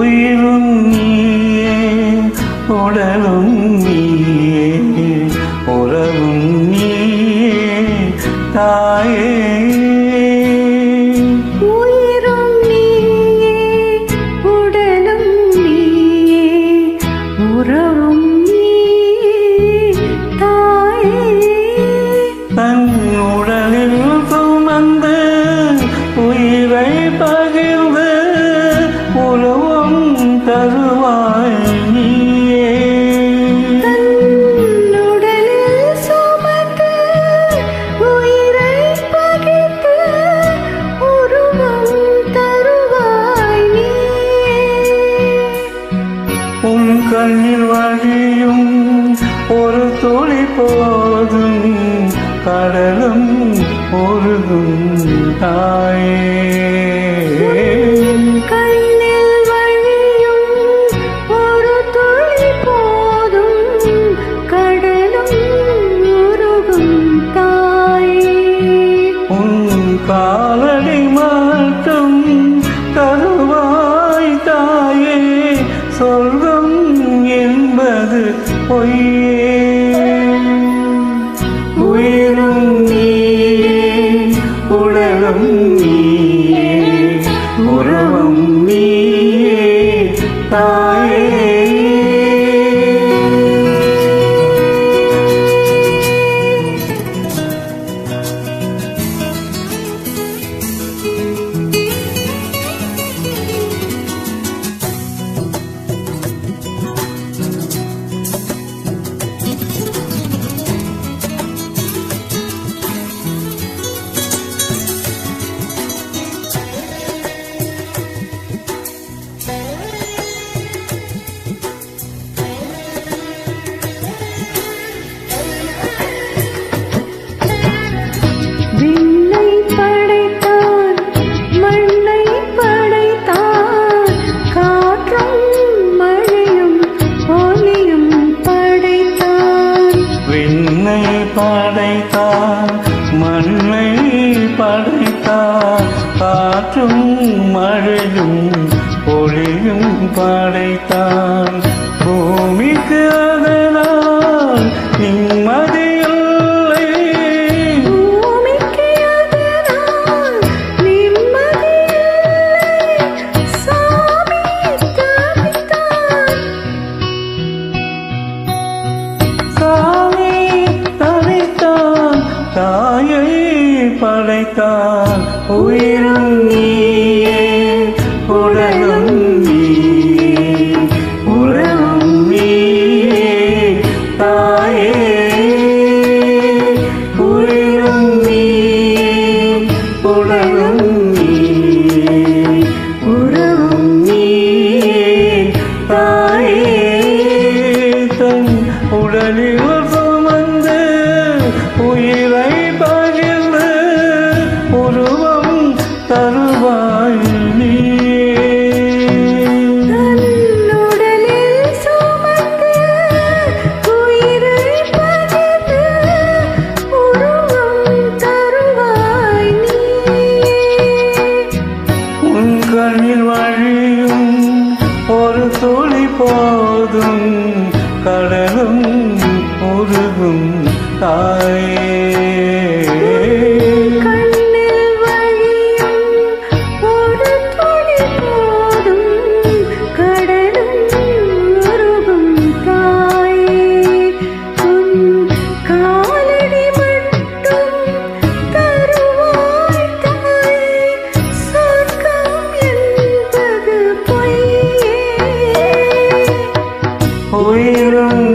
உயிரும் நீயே உடலும் நீயே உறவும் நீயே தாயே. உயிரும் நீயே உடலும் நீயே உறவும் தன் உடலில் சுமந்து உயிரை பகிர்ந்து உலகம் தருவாய் நீயே. தன் உடலில் சுமந்து உயிரை பகிர்ந்து உருவம் தருவாய் நீயே. உன் கண்ணில் வழியும் ஒரு துளி போதும் கடலும் ஒருகும் தாயே. கண்ணில் வழியும் ஒரு துளி போதும் கடலும் உருகும் தாயே. உன் காலடி மட்டும் தருவாய் தாயே. சொர்க்கம் என்பது பொய்யே. உயிரும் நீயே உடலும் நீயே உறவும் நீயே தாயே. விண்ணை படைத்தான் மண்ணை படைத்தான் காற்றும் மழையும் ஒலியும் படைத்தான். விண்ணை படைத்தான் மண்ணை படைத்தான் காற்றும் மழையும் ஒளியும் படைத்தான். பூமிக்கு அதனால் நிம்மதியில்லை. பூமிக்கு அதனால் நிம்மதியில்லை. சாமி தவித்தான். சாமி தவித்தான் தாயை படைத்தான். உயிரும் நீயே உடலும் நீயே உறவும் நீயே தாயே. உயிரும் நீயே உடலும் நீயே உறவும் நீயே தாயே. தன் உடலில் சுமந்து உயிரை பகிர்ந்து உருவம் தருவாய் நீயே. தன்னுடலில் சுமந்து உயிரை பகிர்ந்து உருவம் தருவாய் நீயே. உன் கண்ணில் வழியும் ஒரு துளி போதும் கடலும் உருகும் தாயே. கண்ணில் வழியும் ஒரு துளி போதும் கடலும் உருகும் தாயே. உன் காலடி மட்டும் தருவாய் தாயே. சொர்க்கம் என்பது பொய்யே. உயிரும்